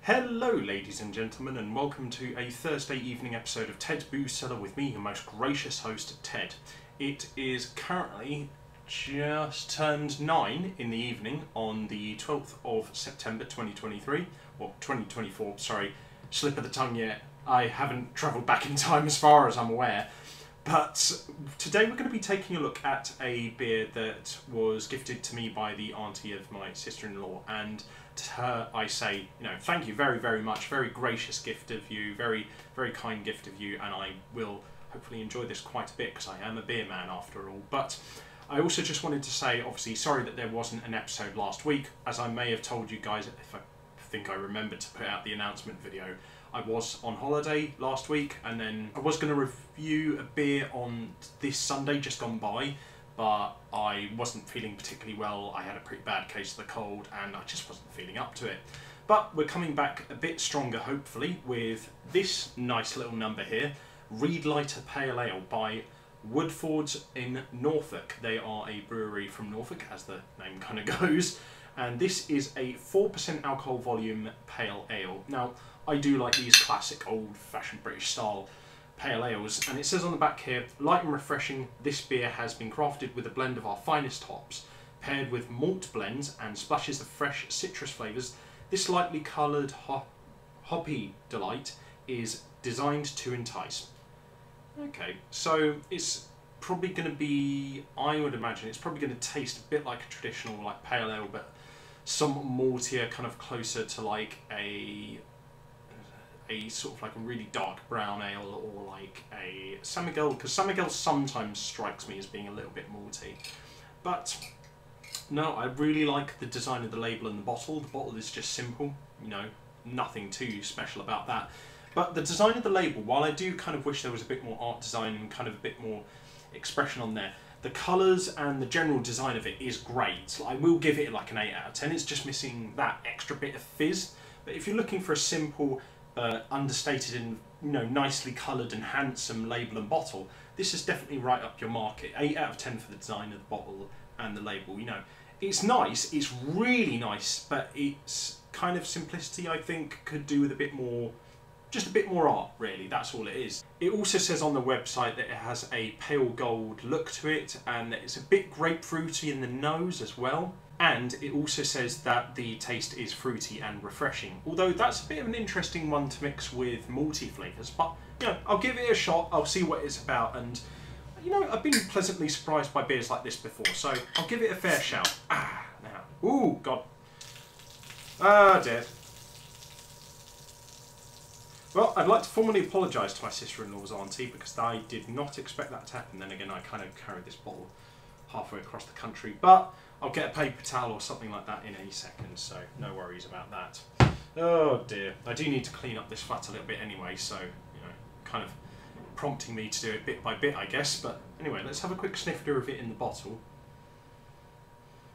Hello ladies and gentlemen, and welcome to a Thursday evening episode of Ted's Booze Cellar with me, your most gracious host, Ted. It is currently just turned 9 in the evening on the 12th of September 2023, or 2024, sorry, slip of the tongue yet. I haven't travelled back in time as far as I'm aware. But today we're going to be taking a look at a beer that was gifted to me by the auntie of my sister-in-law, and to her I say, thank you very, very much, very gracious gift of you, very, very kind gift of you, and I will hopefully enjoy this quite a bit because I am a beer man after all. But I also just wanted to say, obviously, sorry that there wasn't an episode last week. As I may have told you guys, if I think I remembered to put out the announcement video, I was on holiday last week, and then I was going to review a beer on this Sunday just gone by, but I wasn't feeling particularly well. I had a pretty bad case of the cold and I just wasn't feeling up to it. But we're coming back a bit stronger, hopefully, with this nice little number here, Reedlighter Pale Ale by Woodforde in Norfolk. They are a brewery from Norfolk, as the name kind of goes, and this is a 4% alcohol volume pale ale. Now, I do like these classic old-fashioned British style pale ales, and it says on the back here, light and refreshing, this beer has been crafted with a blend of our finest hops, paired with malt blends and splashes of fresh citrus flavours. This lightly coloured hoppy delight is designed to entice. Okay, so it's probably going to be, I would imagine, it's probably going to taste a bit like a traditional pale ale, but somewhat maltier, kind of closer to like a sort of like a really dark brown ale, or like a San Miguel, because San Miguel sometimes strikes me as being a little bit malty. But no, I really like the design of the label and the bottle. The bottle is just simple, nothing too special about that. But the design of the label, while I do kind of wish there was a bit more art design and kind of a bit more expression on there, the colours and the general design of it is great. I will give it like an 8 out of 10. It's just missing that extra bit of fizz. But if you're looking for a simple, understated and nicely coloured and handsome label and bottle, this is definitely right up your market. 8 out of 10 for the design of the bottle and the label. It's nice, it's really nice, but its kind of simplicity, I think, could do with a bit more, just a bit more art, really. That's all it is. It also says on the website that it has a pale gold look to it, and that it's a bit grapefruity in the nose as well. And it also says that the taste is fruity and refreshing, although that's a bit of an interesting one to mix with malty flavours. But I'll give it a shot, I'll see what it's about, and I've been pleasantly surprised by beers like this before, so I'll give it a fair shout. Now, ooh, God. Ah, dear. Well, I'd like to formally apologise to my sister-in-law's auntie, because I did not expect that to happen. Then again, I kind of carried this bottle halfway across the country, but I'll get a paper towel or something like that in any second, so no worries about that. Oh dear, I do need to clean up this flat a little bit anyway, so, kind of prompting me to do it bit by bit, I guess. But anyway, let's have a quick snifter of it in the bottle.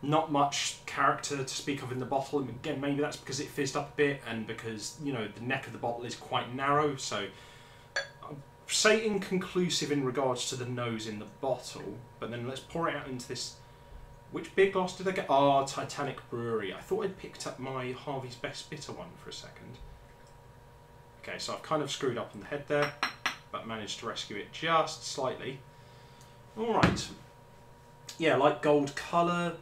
Not much character to speak of in the bottle, and again, maybe that's because it fizzed up a bit, and because, the neck of the bottle is quite narrow, so I'll say inconclusive in regards to the nose in the bottle. But then let's pour it out into this. Which beer glass did I get? Ah, Titanic Brewery. I thought I'd picked up my Harvey's Best Bitter one for a second. Okay, so I've kind of screwed up on the head there, but managed to rescue it just slightly. Alright. Yeah, light gold colour.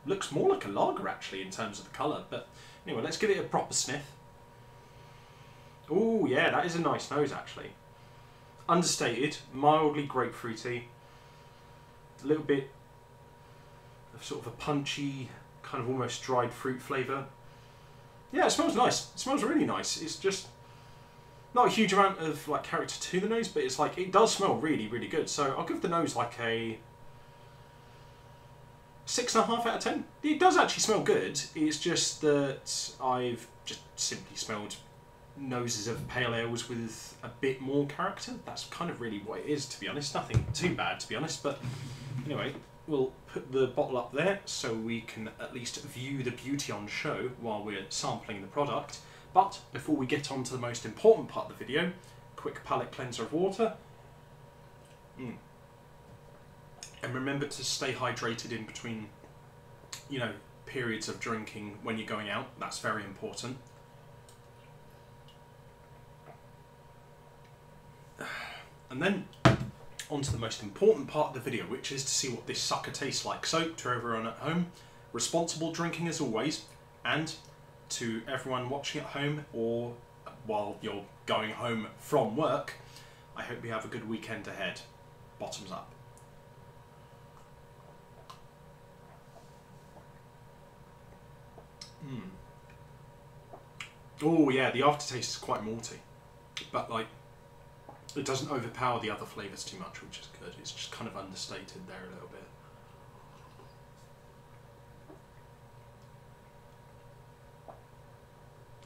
Looks more like a lager, actually, in terms of the colour. But anyway, let's give it a proper sniff. Ooh, yeah, that is a nice nose, actually. Understated, mildly grapefruity. A little bit of sort of a punchy, kind of almost dried fruit flavour. Yeah, it smells nice. It smells really nice. It's just not a huge amount of character to the nose, but it's it does smell really, really good. So I'll give the nose a 6.5 out of 10. It does actually smell good. It's just that I've just simply smelled noses of pale ales with a bit more character. That's kind of really what it is, to be honest. Nothing too bad, to be honest. But anyway, we'll put the bottle up there so we can at least view the beauty on show while we're sampling the product. But before we get on to the most important part of the video, quick palate cleanser of water. And remember to stay hydrated in between, periods of drinking when you're going out. That's very important. And then on to the most important part of the video, which is to see what this sucker tastes like. So to everyone at home, responsible drinking as always, and to everyone watching at home or while you're going home from work, I hope you have a good weekend ahead. Bottoms up. Oh yeah, the aftertaste is quite malty, but like it doesn't overpower the other flavours too much, which is good. It's just kind of understated there a little bit.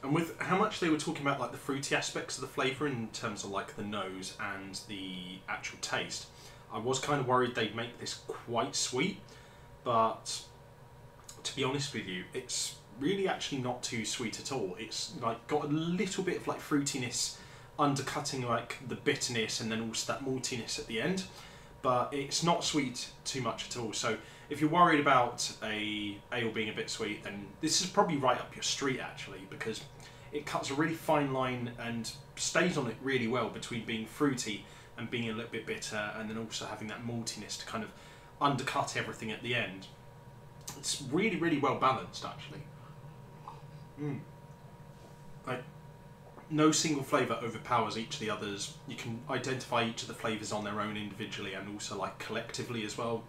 And with how much they were talking about like the fruity aspects of the flavour in terms of like the nose and the actual taste, I was kind of worried they'd make this quite sweet, but to be honest with you, it's really actually not too sweet at all. It's like got a little bit of like fruitiness undercutting like the bitterness and then also that maltiness at the end, but it's not sweet too much at all. So if you're worried about a ale being a bit sweet, then this is probably right up your street actually, because it cuts a really fine line and stays on it really well between being fruity and being a little bit bitter, and then also having that maltiness to kind of undercut everything at the end. It's really, really well balanced actually. Like, no single flavour overpowers each of the others. You can identify each of the flavours on their own individually and also like collectively as well.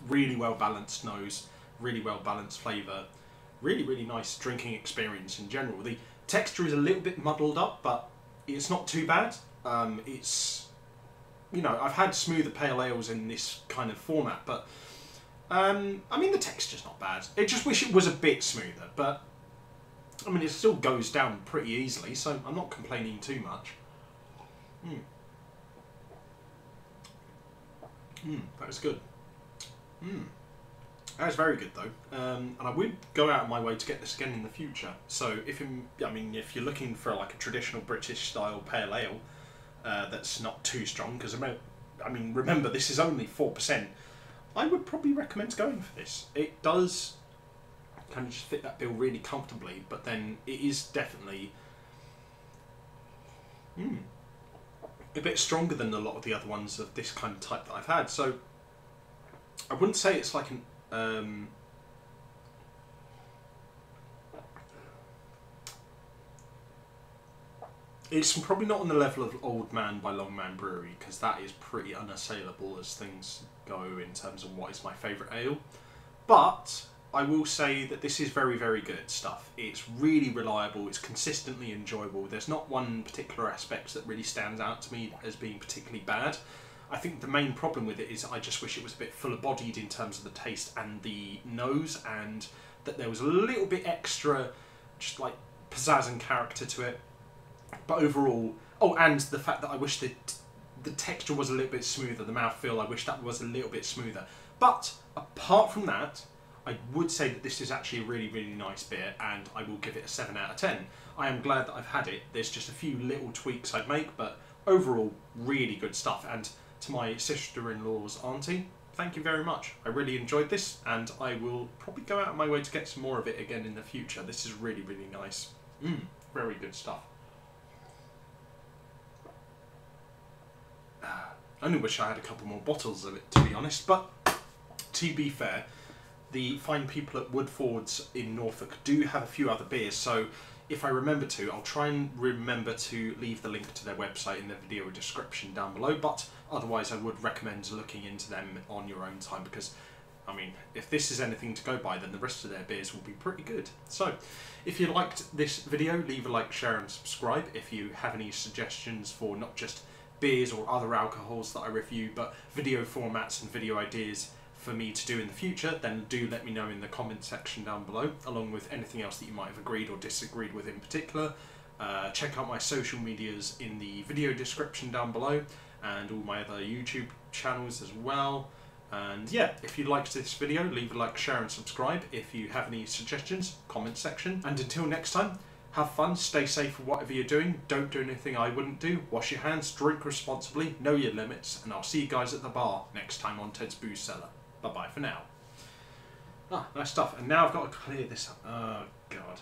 Really well balanced nose, really well balanced flavour. Really, really nice drinking experience in general. The texture is a little bit muddled up, but it's not too bad. It's, you know, I've had smoother pale ales in this kind of format, but I mean the texture's not bad. I just wish it was a bit smoother, but I mean it still goes down pretty easily, so I'm not complaining too much. That was good. That was very good though, and I would go out of my way to get this again in the future. So if you're looking for like a traditional British style pale ale that's not too strong, because I mean remember this is only 4%, I would probably recommend going for this. It does kind of just fit that bill really comfortably, but then it is definitely a bit stronger than a lot of the other ones of this kind of type that I've had. So I wouldn't say it's like an it's probably not on the level of Old Man by Longman Brewery, because that is pretty unassailable as things go in terms of what is my favourite ale. But I will say that this is very, very good stuff. It's really reliable, it's consistently enjoyable. There's not one particular aspect that really stands out to me as being particularly bad. I think the main problem with it is I just wish it was a bit fuller bodied in terms of the taste and the nose, and that there was a little bit extra just like pizzazz and character to it. But overall, oh, and the fact that I wish that the texture was a little bit smoother, the mouthfeel, I wish that was a little bit smoother. But apart from that, I would say that this is actually a really, really nice beer, and I will give it a 7 out of 10. I am glad that I've had it. There's just a few little tweaks I'd make, but overall, really good stuff. And to my sister-in-law's auntie, thank you very much. I really enjoyed this, and I will probably go out of my way to get some more of it again in the future. This is really, really nice. Very good stuff. I only wish I had a couple more bottles of it, to be honest, but to be fair, the fine people at Woodforde's in Norfolk do have a few other beers, so if I remember to, I'll try and remember to leave the link to their website in the video description down below, but otherwise I would recommend looking into them on your own time, because, I mean, if this is anything to go by, then the rest of their beers will be pretty good. So, if you liked this video, leave a like, share and subscribe. If you have any suggestions for not just beers or other alcohols that I review, but video formats and video ideas for me to do in the future, then do let me know in the comment section down below, along with anything else that you might have agreed or disagreed with in particular. Check out my social medias in the video description down below, and all my other YouTube channels as well. And yeah, if you liked this video, leave a like, share and subscribe. If you have any suggestions, comment section. And until next time, have fun, stay safe with whatever you're doing, don't do anything I wouldn't do, wash your hands, drink responsibly, know your limits, and I'll see you guys at the bar next time on Ted's Booze Cellar. Bye bye for now. Nice stuff. And now I've got to clear this up. Oh, God.